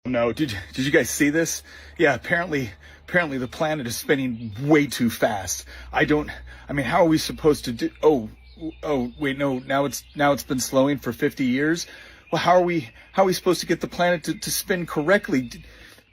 No, did you guys see this? Yeah, apparently the planet is spinning way too fast. I mean, how are we supposed to do? Oh, wait, no. Now it's been slowing for 50 years. Well, how are we supposed to get the planet to spin correctly?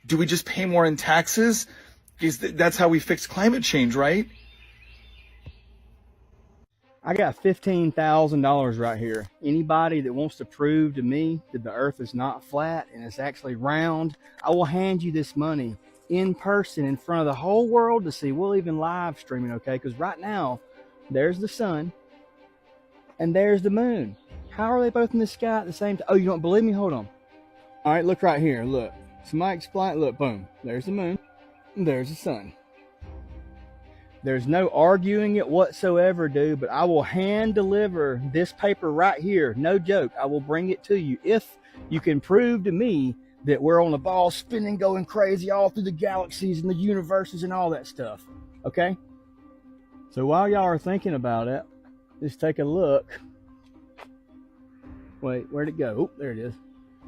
Do we just pay more in taxes? Because that's how we fix climate change, right? I got $15,000 right here. Anybody that wants to prove to me that the earth is not flat and it's actually round, I will hand you this money in person in front of the whole world to see. We'll even live stream it, okay? Because right now, there's the sun and there's the moon. How are they both in the sky at the same time? Oh, you don't believe me? Hold on. All right, look right here. Look. Somebody explain. Look, boom. There's the moon and there's the sun. There's no arguing it whatsoever, dude, but I will hand deliver this paper right here. No joke. I will bring it to you if you can prove to me that we're on a ball spinning, going crazy all through the galaxies and the universes and all that stuff. Okay? So while y'all are thinking about it, just take a look. Wait, where'd it go? Oh, there it is.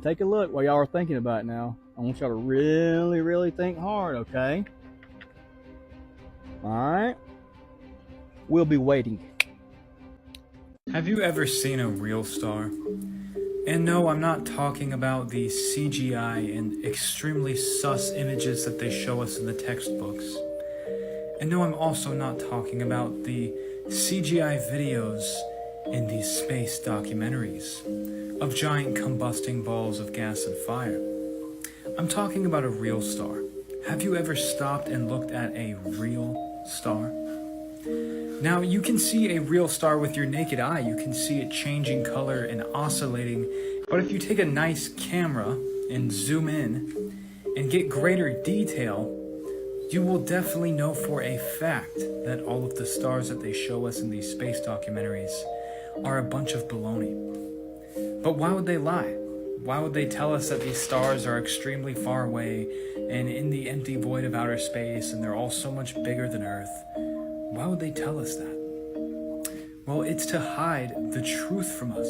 Take a look while y'all are thinking about it now. I want y'all to really, really think hard, okay? All right, we'll be waiting. Have you ever seen a real star? And no, I'm not talking about the CGI and extremely sus images that they show us in the textbooks. And no, I'm also not talking about the CGI videos in these space documentaries of giant combusting balls of gas and fire. I'm talking about a real star. Have you ever stopped and looked at a real star? Now, you can see a real star with your naked eye. You can see it changing color and oscillating. But if you take a nice camera and zoom in and get greater detail, you will definitely know for a fact that all of the stars that they show us in these space documentaries are a bunch of baloney. But why would they lie? Why would they tell us that these stars are extremely far away and in the empty void of outer space and they're all so much bigger than Earth? Why would they tell us that? Well, it's to hide the truth from us.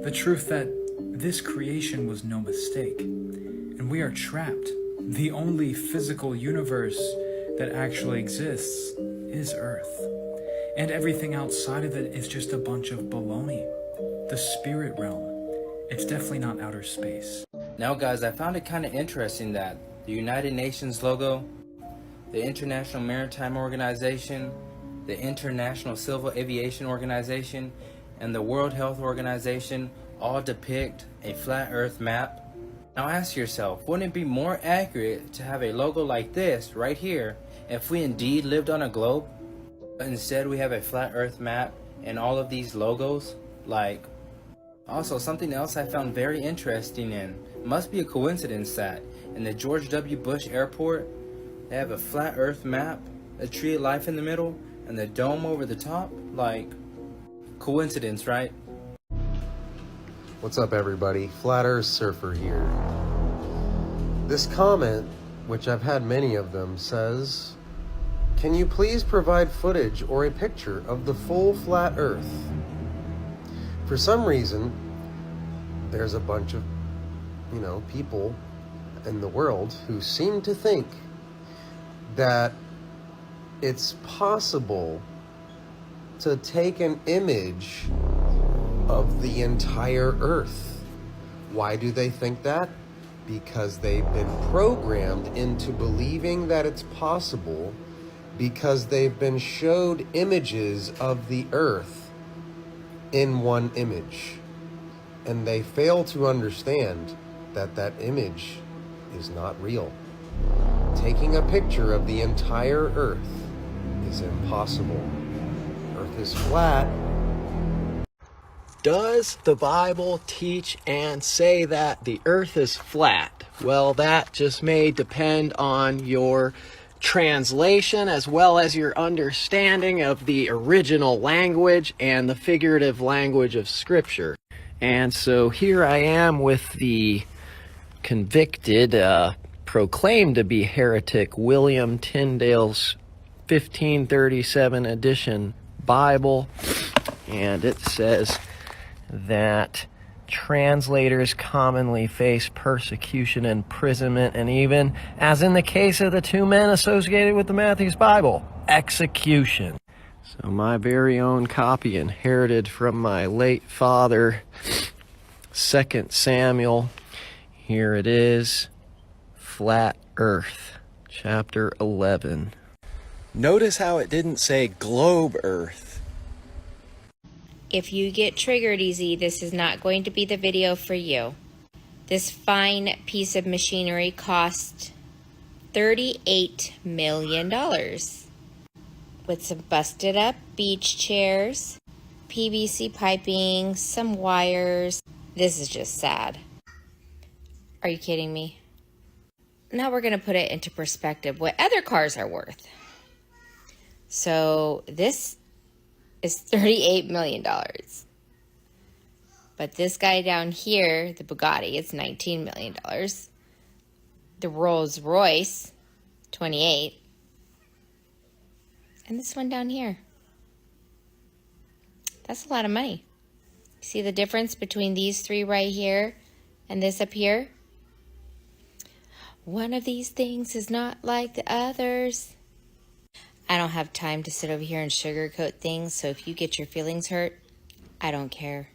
The truth that this creation was no mistake. And we are trapped. The only physical universe that actually exists is Earth. And everything outside of it is just a bunch of baloney. The spirit realm. It's definitely not outer space. Now guys, I found it kind of interesting that the United Nations logo, the International Maritime Organization, the International Civil Aviation Organization, and the World Health Organization all depict a flat earth map. Now ask yourself, wouldn't it be more accurate to have a logo like this right here if we indeed lived on a globe? But instead we have a flat earth map and all of these logos. Also, something else I found very interesting and must be a coincidence that in the George W. Bush Airport, they have a flat earth map, a tree of life in the middle, and the dome over the top. Coincidence, right? What's up, everybody? Flat Earth Surfer here. This comment, which I've had many of them, says, "Can you please provide footage or a picture of the full flat Earth?" For some reason, there's a bunch of, people in the world who seem to think that it's possible to take an image of the entire Earth. Why do they think that? Because they've been programmed into believing that it's possible because they've been showed images of the Earth in one image, and they fail to understand that that image is not real. Taking a picture of the entire Earth is impossible. Earth is flat. Does the Bible teach and say that the earth is flat? Well, that just may depend on your translation as well as your understanding of the original language and the figurative language of Scripture. And so here I am with the convicted, proclaimed to be heretic William Tyndale's 1537 edition Bible, and it says that translators commonly face persecution, imprisonment, and even, as in the case of the two men associated with the Matthew's Bible, execution. So my very own copy, inherited from my late father, 2 Samuel. Here it is, Flat Earth, chapter 11. Notice how it didn't say globe Earth. If you get triggered easy, this is not going to be the video for you. This fine piece of machinery cost $38 million. With some busted up beach chairs, PVC piping, some wires. This is just sad. Are you kidding me? Now we're going to put it into perspective what other cars are worth. So this is $38 million. But this guy down here, the Bugatti, it's $19 million. The Rolls Royce, $28. And this one down here. That's a lot of money. See the difference between these three right here and this up here? One of these things is not like the others. I don't have time to sit over here and sugarcoat things, so if you get your feelings hurt, I don't care.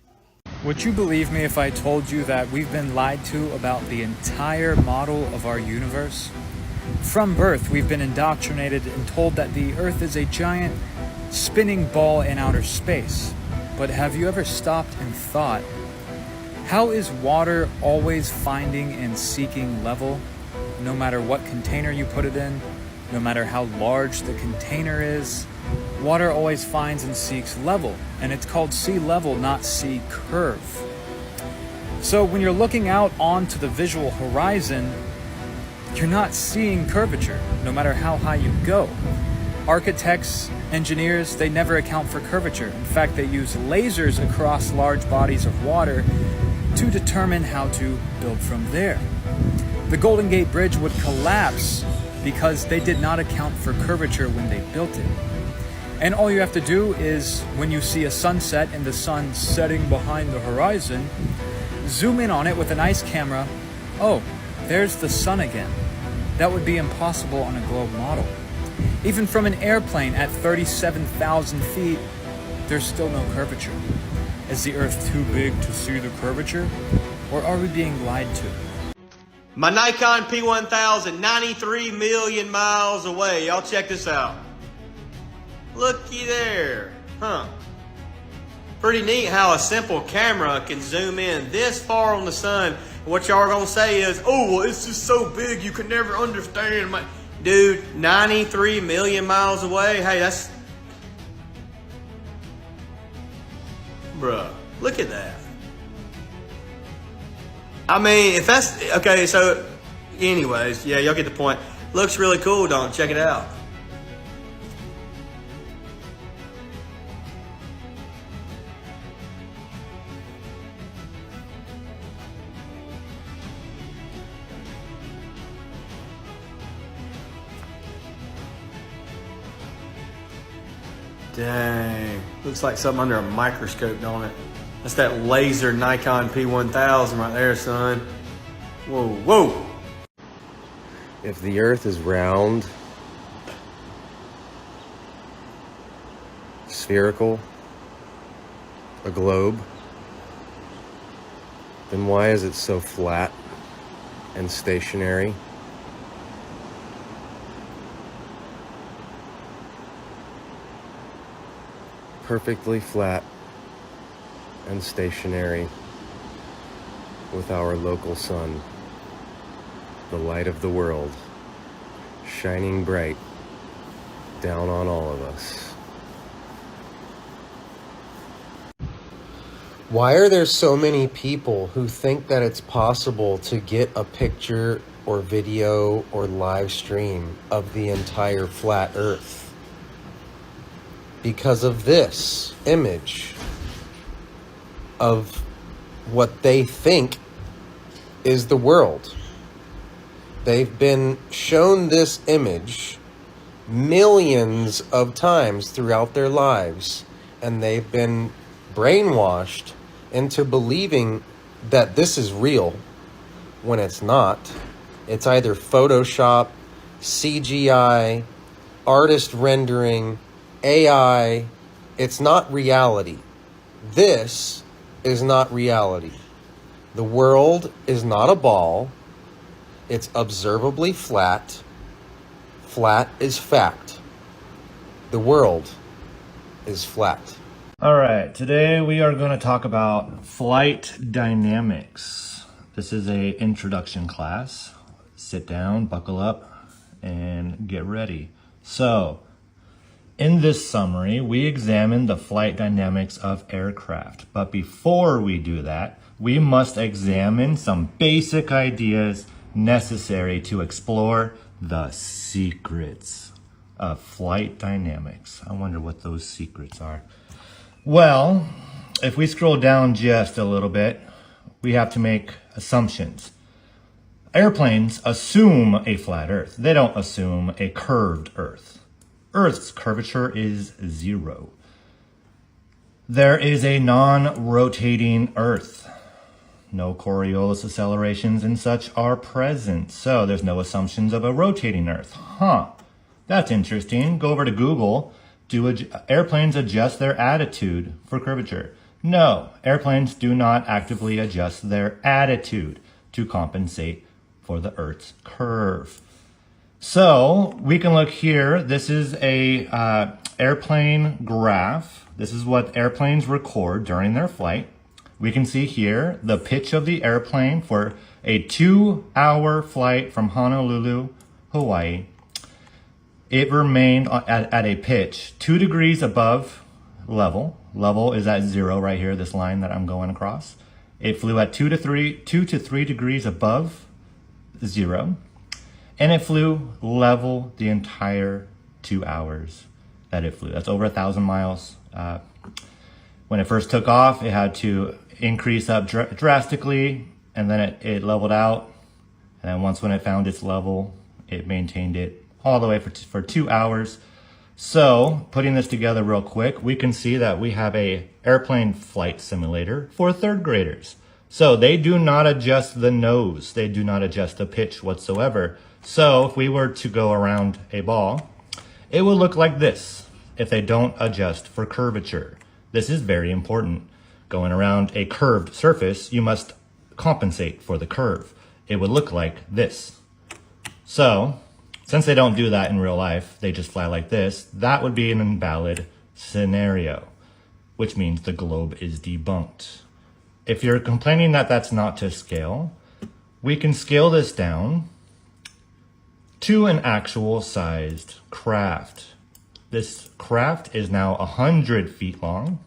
Would you believe me if I told you that we've been lied to about the entire model of our universe? From birth, we've been indoctrinated and told that the Earth is a giant spinning ball in outer space. But have you ever stopped and thought, how is water always finding and seeking level, no matter what container you put it in? No matter how large the container is, water always finds and seeks level, and it's called sea level, not sea curve. So when you're looking out onto the visual horizon, you're not seeing curvature, no matter how high you go. Architects, engineers, they never account for curvature. In fact, they use lasers across large bodies of water to determine how to build from there. The Golden Gate Bridge would collapse because they did not account for curvature when they built it. And all you have to do is, when you see a sunset and the sun setting behind the horizon, zoom in on it with a nice camera. Oh, there's the sun again. That would be impossible on a globe model. Even from an airplane at 37,000 feet, there's still no curvature. Is the Earth too big to see the curvature? Or are we being lied to? My Nikon P1000, 93 million miles away. Y'all check this out. Looky there. Huh. Pretty neat how a simple camera can zoom in this far on the sun. What y'all are going to say is, oh, well, it's just so big you could never understand. Dude, 93 million miles away. Hey, that's... Bruh, look at that. I mean, if that's... Okay, so... Anyways, yeah, y'all get the point. Looks really cool, don't it? Check it out. Dang. Looks like something under a microscope, don't it? That's that laser Nikon P1000 right there, son. Whoa, whoa. If the Earth is round, spherical, a globe, then why is it so flat and stationary? Perfectly flat and stationary with our local sun, the light of the world, shining bright down on all of us. Why are there so many people who think that it's possible to get a picture or video or live stream of the entire flat Earth? Because of this image of what they think is the world. They've been shown this image millions of times throughout their lives, and they've been brainwashed into believing that this is real when it's not. It's either Photoshop, CGI, artist rendering, AI. It's not reality. This is not reality. The world is not a ball. It's observably flat. Flat is fact. The world is flat. All right, today we are going to talk about flight dynamics. This is a introduction class. Sit down, buckle up, and get ready. So, in this summary, we examine the flight dynamics of aircraft. But before we do that, we must examine some basic ideas necessary to explore the secrets of flight dynamics. I wonder what those secrets are. Well, if we scroll down just a little bit, we have to make assumptions. Airplanes assume a flat Earth. They don't assume a curved Earth. Earth's curvature is 0. There is a non-rotating Earth. No Coriolis accelerations and such are present, so there's no assumptions of a rotating Earth. That's interesting. Go over to Google. Do airplanes adjust their attitude for curvature? No, airplanes do not actively adjust their attitude to compensate for the Earth's curve. So we can look here. This is a airplane graph. This is what airplanes record during their flight. We can see here the pitch of the airplane for a 2-hour flight from Honolulu, Hawaii. It remained at a pitch 2 degrees above level. Level is at 0 right here, this line that I'm going across. It flew at 2 to 3 degrees above 0. And it flew level the entire 2 hours that it flew. That's over 1,000 miles. When it first took off, it had to increase up drastically, and then it leveled out. And then once when it found its level, it maintained it all the way for 2 hours. So putting this together real quick, we can see that we have a airplane flight simulator for 3rd graders. So they do not adjust the nose. They do not adjust the pitch whatsoever. So if we were to go around a ball, it will look like this if they don't adjust for curvature. This is very important. Going around a curved surface, you must compensate for the curve. It would look like this. So, since they don't do that in real life, they just fly like this, that would be an invalid scenario, which means the globe is debunked. If you're complaining that that's not to scale, we can scale this down to an actual sized craft. This craft is now 100 feet long.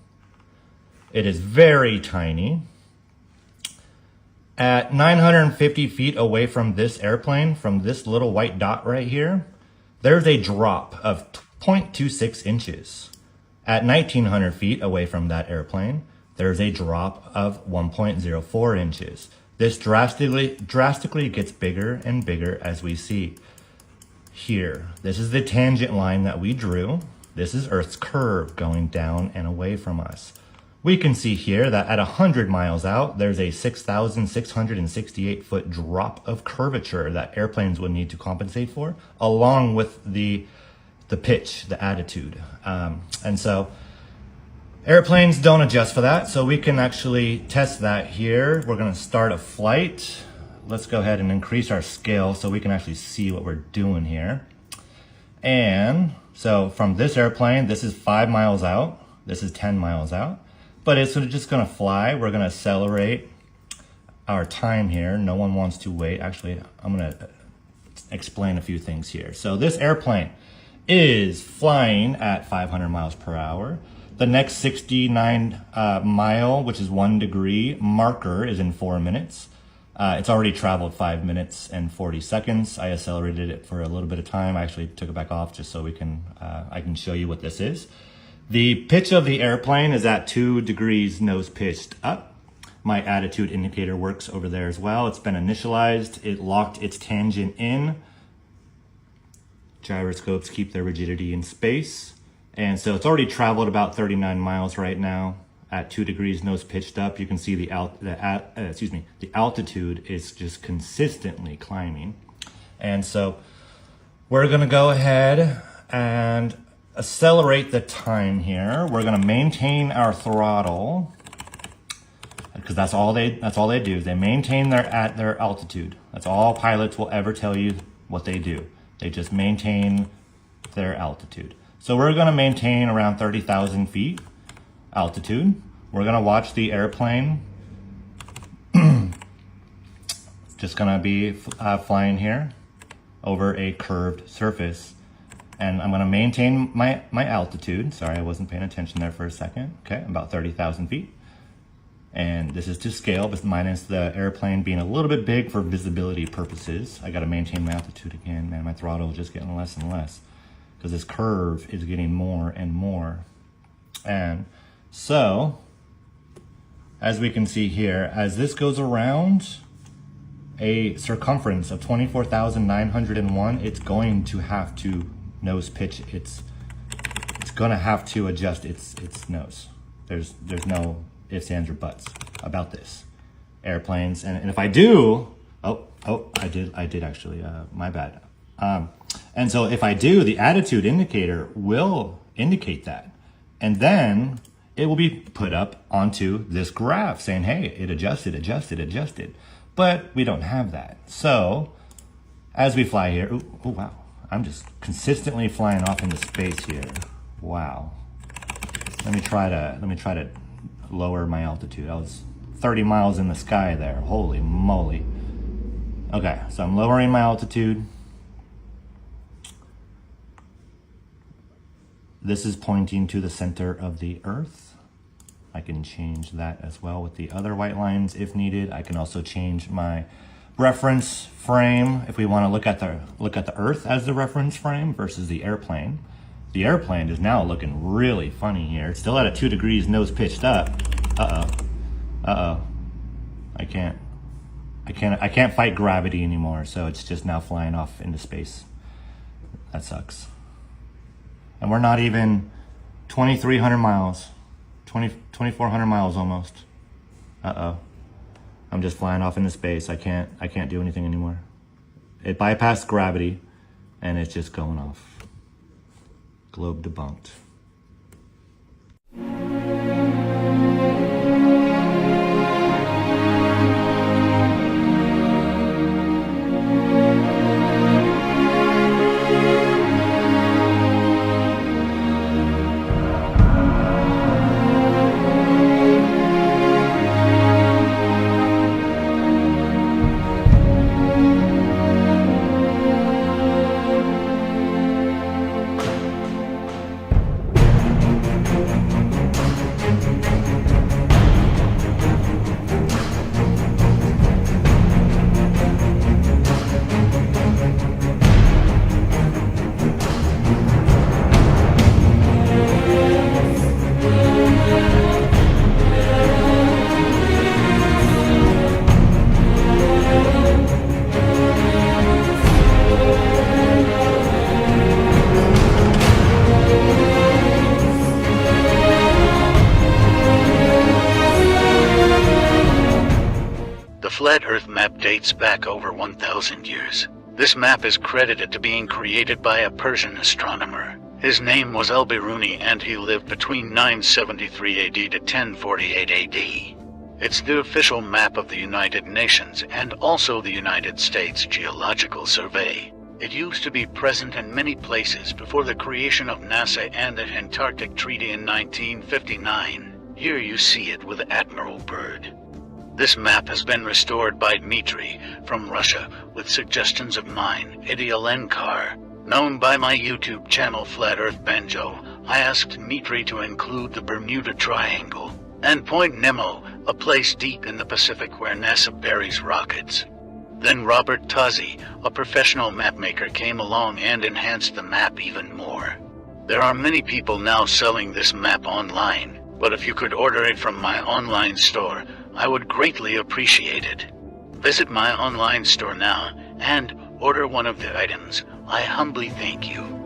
It is very tiny. At 950 feet away from this airplane, from this little white dot right here, there's a drop of 0.26 inches. At 1900 feet away from that airplane, there's a drop of 1.04 inches. This drastically gets bigger and bigger as we see here. This is the tangent line that we drew. This is Earth's curve going down and away from us. We can see here that at 100 miles out, there's a 6,668 foot drop of curvature that airplanes would need to compensate for, along with the pitch, the attitude. And so airplanes don't adjust for that. So we can actually test that here. We're gonna start a flight. Let's go ahead and increase our scale so we can actually see what we're doing here. And so from this airplane, this is 5 miles out. This is 10 miles out. But it's just gonna fly. We're gonna accelerate our time here. No one wants to wait. Actually, I'm gonna explain a few things here. So this airplane is flying at 500 miles per hour. The next 69 mile, which is 1 degree marker, is in 4 minutes. It's already traveled 5 minutes and 40 seconds. I accelerated it for a little bit of time. I actually took it back off just so we can, I can show you what this is. The pitch of the airplane is at 2 degrees nose pitched up. My attitude indicator works over there as well. It's been initialized. It locked its tangent in. Gyroscopes keep their rigidity in space. And so it's already traveled about 39 miles right now. at 2 degrees nose pitched up, you can see the altitude is just consistently climbing. And so we're gonna go ahead and accelerate the time here. We're gonna maintain our throttle, because that's all they do, is they maintain at their altitude. That's all pilots will ever tell you what they do. They just maintain their altitude. So we're gonna maintain around 30,000 feet altitude. We're gonna watch the airplane. Just gonna be flying here over a curved surface. And I'm gonna maintain my altitude. Sorry, I wasn't paying attention there for a second. Okay, about 30,000 feet. And this is to scale, but minus the airplane being a little bit big for visibility purposes. I gotta maintain my altitude again, man. My throttle is just getting less and less because this curve is getting more and more. And so, as we can see here, as this goes around a circumference of 24,901, it's going to have to nose pitch. It's gonna have to adjust its nose. There's no ifs, ands, or buts about this. Airplanes, and if I do, I did actually, my bad. And so if I do, the attitude indicator will indicate that. And then it will be put up onto this graph saying, hey, it adjusted. But we don't have that. So as we fly here, oh wow, I'm just consistently flying off into space here. Wow. Let me try to lower my altitude. I was 30 miles in the sky there. Holy moly. Okay, so I'm lowering my altitude. This is pointing to the center of the Earth. I can change that as well with the other white lines if needed. I can also change my reference frame if we want to look at the Earth as the reference frame versus the airplane. The airplane is now looking really funny here. It's still at a 2 degrees nose pitched up. I can't fight gravity anymore, so it's just now flying off into space. That sucks. And we're not even 2,300 miles, 2,400 miles almost. I'm just flying off into space. I can't do anything anymore. It bypassed gravity and it's just going off. Globe debunked. Flat Earth map dates back over 1,000 years. This map is credited to being created by a Persian astronomer. His name was Al-Biruni and he lived between 973 AD to 1048 AD. It's the official map of the United Nations and also the United States Geological Survey. It used to be present in many places before the creation of NASA and the Antarctic Treaty in 1959. Here you see it with Admiral Byrd. This map has been restored by Dmitry from Russia with suggestions of mine, Idialenkar. Known by my YouTube channel Flat Earth Banjo, I asked Dmitry to include the Bermuda Triangle and Point Nemo, a place deep in the Pacific where NASA buries rockets. Then Robert Tozzi, a professional mapmaker, came along and enhanced the map even more. There are many people now selling this map online, but if you could order it from my online store, I would greatly appreciate it. Visit my online store now and order one of the items. I humbly thank you.